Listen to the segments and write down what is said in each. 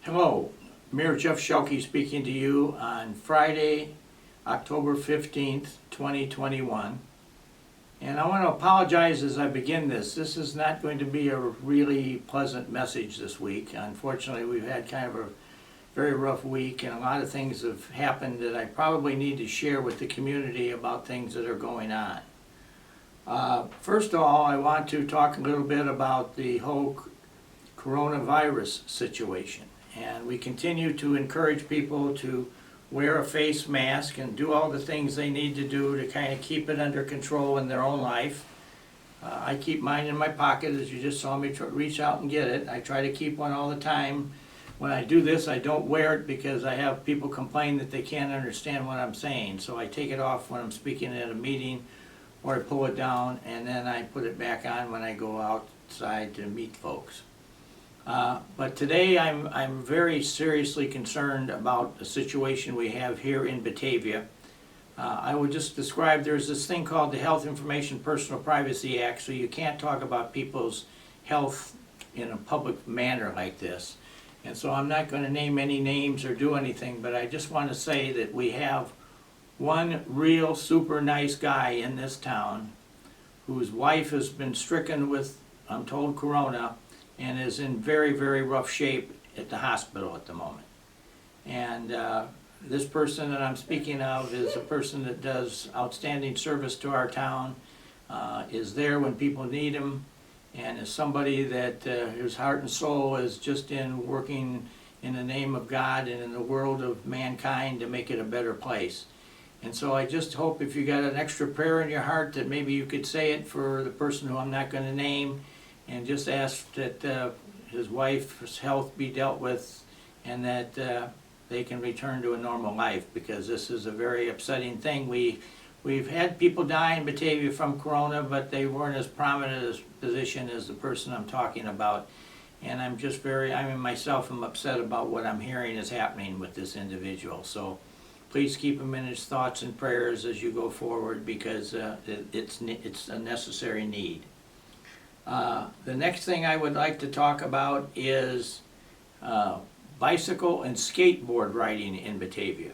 Hello, Mayor Jeff Schielke speaking to you on Friday, October 15th, 2021. And I want to apologize as I begin this. This is not going to be a really pleasant message this week. Unfortunately, we've had kind of a very rough week, and a lot of things have happened that I probably need to share with the community about things that are going on. First of all, I want to talk a little bit about the whole coronavirus situation. And we continue to encourage people to wear a face mask and do all the things they need to do to kind of keep it under control in their own life. I keep mine in my pocket, as you just saw me reach out and get it. I try to keep one all the time. When I do this, I don't wear it because I have people complain that they can't understand what I'm saying. So I take it off when I'm speaking at a meeting, or I pull it down, and then I put it back on when I go outside to meet folks. But today I'm very seriously concerned about the situation we have here in Batavia. I would just describe, there's this thing called the Health Information Personal Privacy Act, so you can't talk about people's health in a public manner like this. And so I'm not going to name any names or do anything, but I just want to say that we have one real super nice guy in this town whose wife has been stricken with, I'm told, corona, and is in very, very rough shape at the hospital at the moment. And this person that I'm speaking of is a person that does outstanding service to our town, is there when people need him, and is somebody that whose heart and soul is just in working in the name of God and in the world of mankind to make it a better place. And so I just hope if you got an extra prayer in your heart that maybe you could say it for the person who I'm not going to name, and just ask that his wife's health be dealt with, and that they can return to a normal life, because this is a very upsetting thing. We've had people die in Batavia from corona, but they weren't as prominent a position as the person I'm talking about. And I'm just myself am upset about what I'm hearing is happening with this individual. So please keep him in his thoughts and prayers as you go forward, because it's a necessary need. The next thing I would like to talk about is bicycle and skateboard riding in Batavia.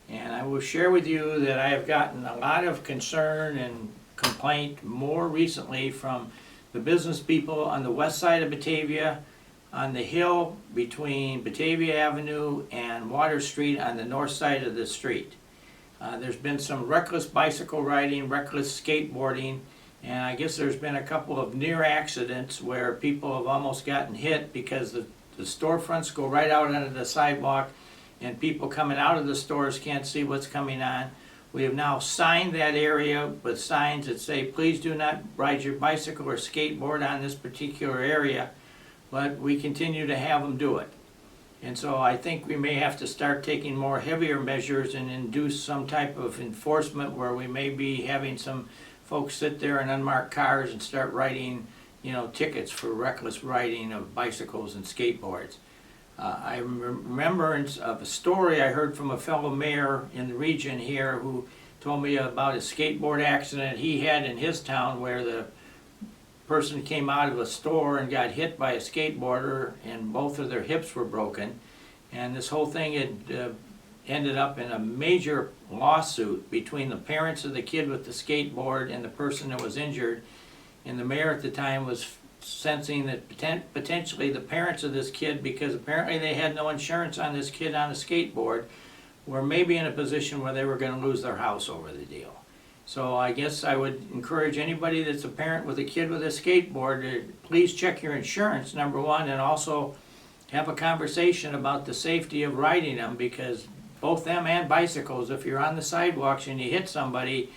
And I will share with you that I have gotten a lot of concern and complaint more recently from the business people on the west side of Batavia, on the hill between Batavia Avenue and Water Street on the north side of the street. There's been some reckless bicycle riding, reckless skateboarding, and I guess there's been a couple of near accidents where people have almost gotten hit because the storefronts go right out onto the sidewalk, and people coming out of the stores can't see what's coming on. We have now signed that area with signs that say, please do not ride your bicycle or skateboard on this particular area, but we continue to have them do it. And so I think we may have to start taking more heavier measures and induce some type of enforcement where we may be having some folks sit there in unmarked cars and start writing, tickets for reckless riding of bicycles and skateboards. I remember of a story I heard from a fellow mayor in the region here who told me about a skateboard accident he had in his town, where the person came out of a store and got hit by a skateboarder and both of their hips were broken. And this whole thing had ended up in a major lawsuit between the parents of the kid with the skateboard and the person that was injured. And the mayor at the time was sensing that potentially the parents of this kid, because apparently they had no insurance on this kid on a skateboard, were maybe in a position where they were going to lose their house over the deal. So I guess I would encourage anybody that's a parent with a kid with a skateboard to please check your insurance, number one, and also have a conversation about the safety of riding them, because both them and bicycles, if you're on the sidewalks and you hit somebody,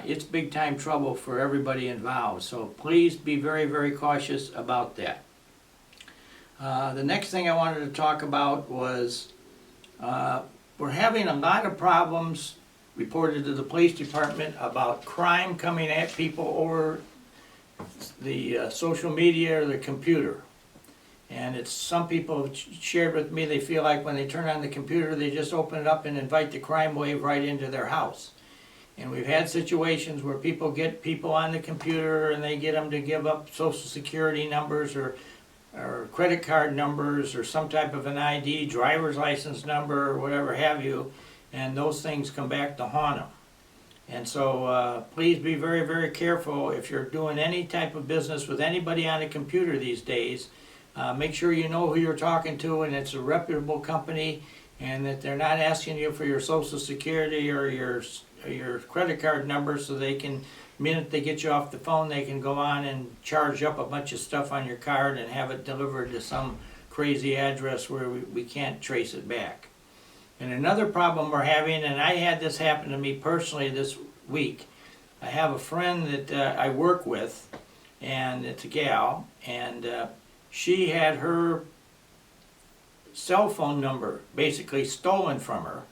it's big time trouble for everybody involved. So please be very, very cautious about that. The next thing I wanted to talk about was we're having a lot of problems reported to the police department about crime coming at people over the social media or the computer. And it's, some people have shared with me they feel like when they turn on the computer they just open it up and invite the crime wave right into their house. And we've had situations where people get people on the computer and they get them to give up social security numbers or or credit card numbers or some type of an ID, driver's license number, or whatever have you, and those things come back to haunt them. And so please be very, very careful if you're doing any type of business with anybody on a computer these days. Make sure you know who you're talking to and it's a reputable company, and that they're not asking you for your social security or your credit card number, so they can, minute they get you off the phone, they can go on and charge up a bunch of stuff on your card and have it delivered to some crazy address where we can't trace it back. And another problem we're having, and I had this happen to me personally this week, I have a friend that I work with, and it's a gal, and she had her cell phone number basically stolen from her.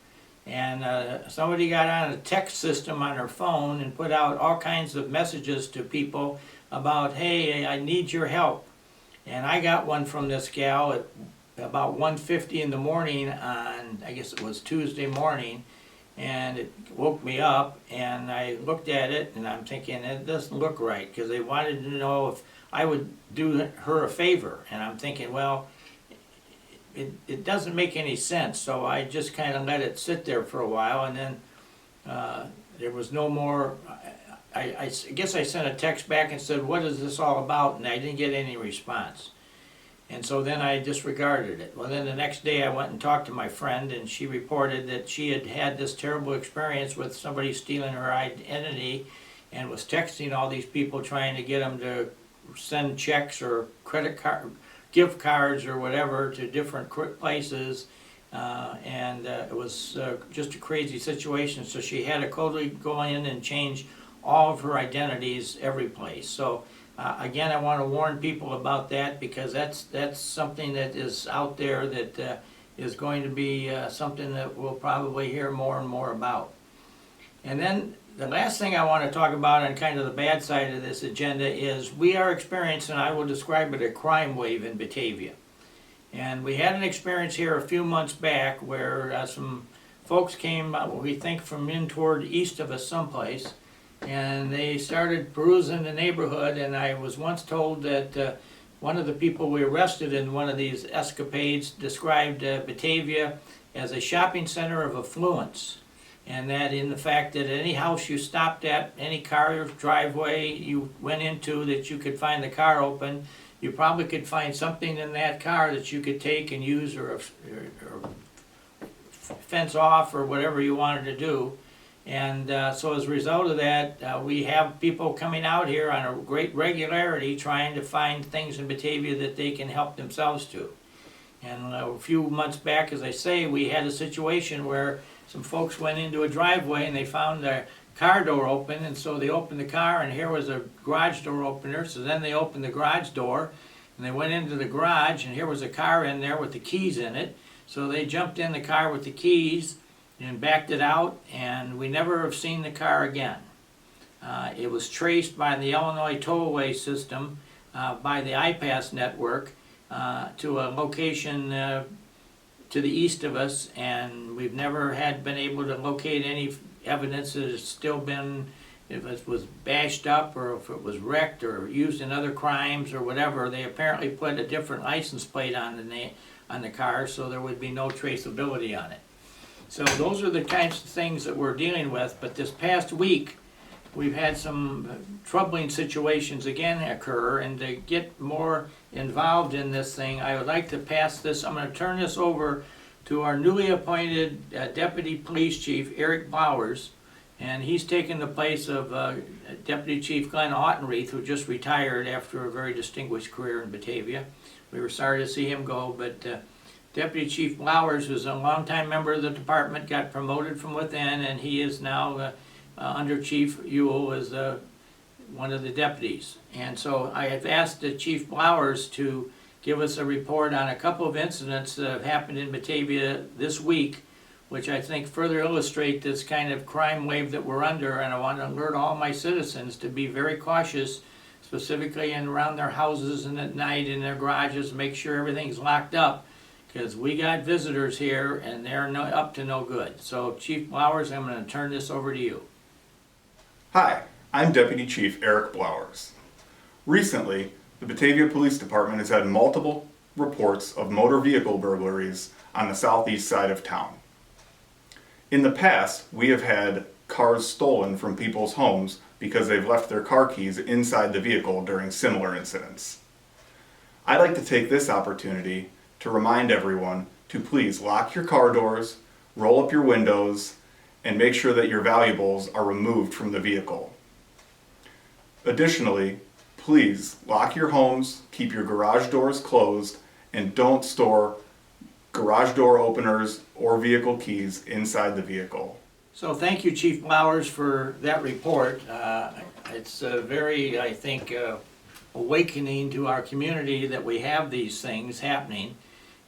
And somebody got on a text system on her phone and put out all kinds of messages to people about, hey, I need your help. And I got one from this gal at about 1:50 in the morning on, I guess it was Tuesday morning, and it woke me up, and I looked at it, and I'm thinking, it doesn't look right, because they wanted to know if I would do her a favor. And I'm thinking, well, it doesn't make any sense, so I just kind of let it sit there for a while, and then there was no more. I guess I sent a text back and said, what is this all about? And I didn't get any response. And so then I disregarded it. Well, then the next day I went and talked to my friend, and she reported that she had had this terrible experience with somebody stealing her identity and was texting all these people trying to get them to send checks or credit card, gift cards or whatever to different places. And it was just a crazy situation. So she had to totally go in and change all of her identities every place. So again, I want to warn people about that, because that's something that is out there that is going to be something that we'll probably hear more and more about. And then the last thing I want to talk about on kind of the bad side of this agenda is we are experiencing, I will describe it, a crime wave in Batavia. And we had an experience here a few months back where some folks came, we think from in toward east of us someplace, and they started perusing the neighborhood, and I was once told that one of the people we arrested in one of these escapades described Batavia as a shopping center of affluence, and that in the fact that any house you stopped at, any car driveway you went into that you could find the car open, you probably could find something in that car that you could take and use or fence off or whatever you wanted to do. And so as a result of that, we have people coming out here on a great regularity trying to find things in Batavia that they can help themselves to. And a few months back, as I say, we had a situation where some folks went into a driveway and they found their car door open, and so they opened the car, and here was a garage door opener. So then they opened the garage door and they went into the garage, and here was a car in there with the keys in it. So they jumped in the car with the keys and backed it out, and we never have seen the car again. It was traced by the Illinois tollway system, by the iPass network, to a location to the east of us, and we've never been able to locate any evidence that it's still been, if it was bashed up or if it was wrecked or used in other crimes or whatever. They apparently put a different license plate on the car, so there would be no traceability on it. So those are the kinds of things that we're dealing with. But this past week, we've had some troubling situations again occur, and to get more involved in this thing, I would like to pass this. I'm going to turn this over to our newly appointed Deputy Police Chief, Eric Blowers, and he's taken the place of Deputy Chief Glenn Autenreith, who just retired after a very distinguished career in Batavia. We were sorry to see him go, but Deputy Chief Blowers, who's a longtime member of the department, got promoted from within, and he is now under Chief Ewell as one of the deputies. And so I have asked Chief Blowers to give us a report on a couple of incidents that have happened in Batavia this week, which I think further illustrate this kind of crime wave that we're under. And I want to alert all my citizens to be very cautious, specifically in around their houses and at night in their garages, make sure everything's locked up, because we got visitors here and they're up to no good. So Chief Blowers, I'm going to turn this over to you. Hi, I'm Deputy Chief Eric Blowers. Recently, The Batavia Police Department has had multiple reports of motor vehicle burglaries on the southeast side of town. In the past, we have had cars stolen from people's homes because they've left their car keys inside the vehicle during similar incidents. I'd like to take this opportunity to remind everyone to please lock your car doors, roll up your windows, and make sure that your valuables are removed from the vehicle. Additionally, please lock your homes, keep your garage doors closed, and don't store garage door openers or vehicle keys inside the vehicle. So thank you, Chief Blowers, for that report. It's very, I think, awakening to our community that we have these things happening.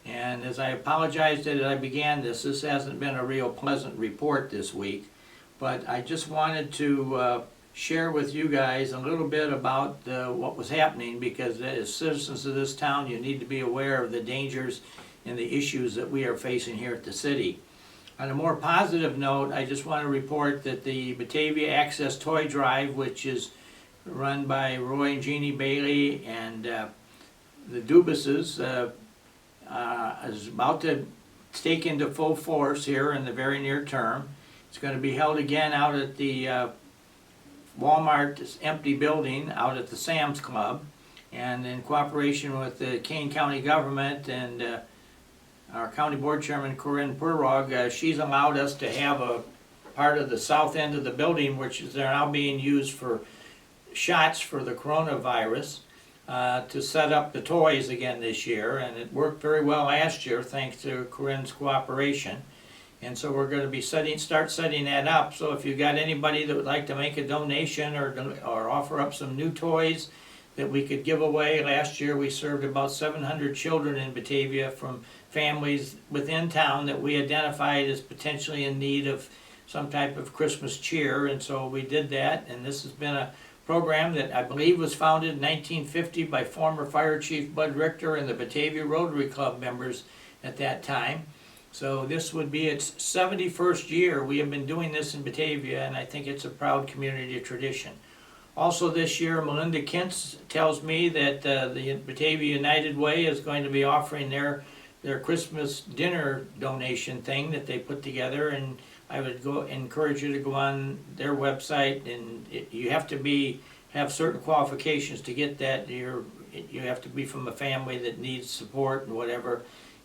And as I apologized as I began this hasn't been a real pleasant report this week. But I just wanted to share with you guys a little bit about what was happening, because as citizens of this town, you need to be aware of the dangers and the issues that we are facing here at the city. On a more positive note, I just want to report that the Batavia Access Toy Drive, which is run by Roy and Jeannie Bailey and the Dubases, is about to take into full force here in the very near term. It's going to be held again out at the Walmart's empty building out at the Sam's Club, and in cooperation with the Kane County government and our county board chairman Corinne Purrog, she's allowed us to have a part of the south end of the building, which is now being used for shots for the coronavirus, to set up the toys again this year, and it worked very well last year thanks to Corinne's cooperation. And so we're going to be start setting that up. So if you got anybody that would like to make a donation or offer up some new toys that we could give away. Last year we served about 700 children in Batavia from families within town that we identified as potentially in need of some type of Christmas cheer, and so we did that. And this has been a program that I believe was founded in 1950 by former Fire Chief Bud Richter and the Batavia Rotary Club members at that time. So this would be its 71st year. We have been doing this in Batavia, and I think it's a proud community tradition. Also this year, Melinda Kintz tells me that the Batavia United Way is going to be offering their Christmas dinner donation thing that they put together, and I would encourage you to go on their website, and you have to have certain qualifications to get that. You have to be from a family that needs support and whatever.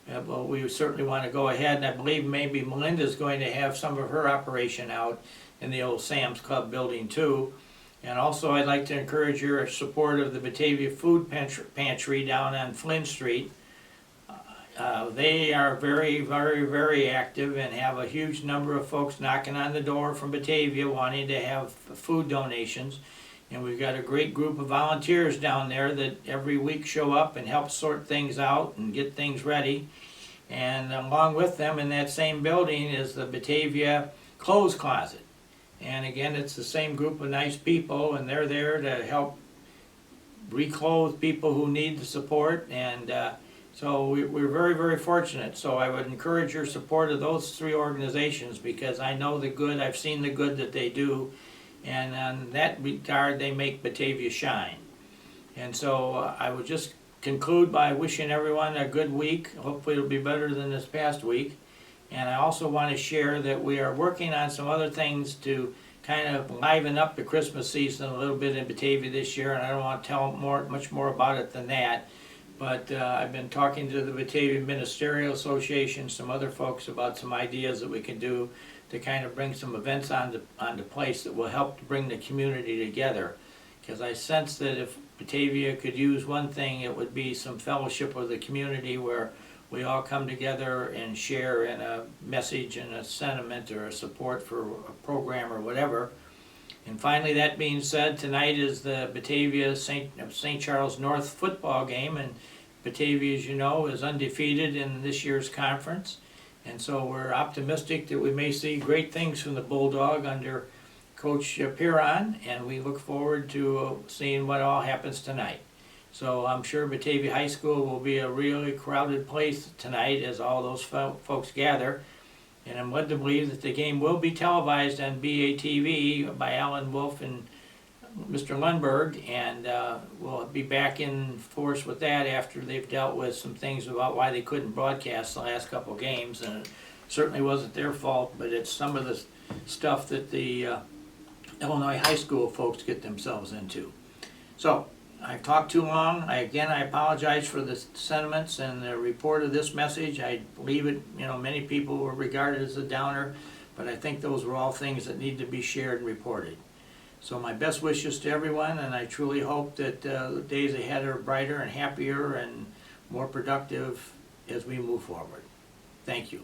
But we certainly want to go ahead, and I believe maybe Melinda's going to have some of her operation out in the old Sam's Club building too. And also I'd like to encourage your support of the Batavia Food Pantry down on Flynn Street. They are very, very, very active and have a huge number of folks knocking on the door from Batavia wanting to have food donations. And we've got a great group of volunteers down there that every week show up and help sort things out and get things ready. And along with them in that same building is the Batavia Clothes Closet. And again, it's the same group of nice people, and they're there to help reclothe people who need the support. And so we're very, very fortunate. So I would encourage your support of those three organizations, because I know the good, I've seen the good that they do. And in that regard, they make Batavia shine. And so I would just conclude by wishing everyone a good week. Hopefully it'll be better than this past week. And I also want to share that we are working on some other things to kind of liven up the Christmas season a little bit in Batavia this year. And I don't want to tell much more about it than that. But I've been talking to the Batavia Ministerial Association, some other folks, about some ideas that we can do to kind of bring some events onto place that will help to bring the community together. Because I sense that if Batavia could use one thing, it would be some fellowship with the community where we all come together and share in a message and a sentiment or a support for a program or whatever. And finally, that being said, tonight is the Batavia St. Charles North football game, and Batavia, as you know, is undefeated in this year's conference. And so we're optimistic that we may see great things from the Bulldog under Coach Piron, and we look forward to seeing what all happens tonight. So I'm sure Batavia High School will be a really crowded place tonight as all those folks gather. And I'm led to believe that the game will be televised on BATV by Alan Wolf and Mr. Lundberg, and we'll be back in force with that after they've dealt with some things about why they couldn't broadcast the last couple games, and it certainly wasn't their fault, but it's some of the stuff that the Illinois high school folks get themselves into. So, I've talked too long. I apologize for the sentiments and the report of this message. I believe it, many people will regard it as a downer, but I think those were all things that need to be shared and reported. So my best wishes to everyone, and I truly hope that the days ahead are brighter and happier and more productive as we move forward. Thank you.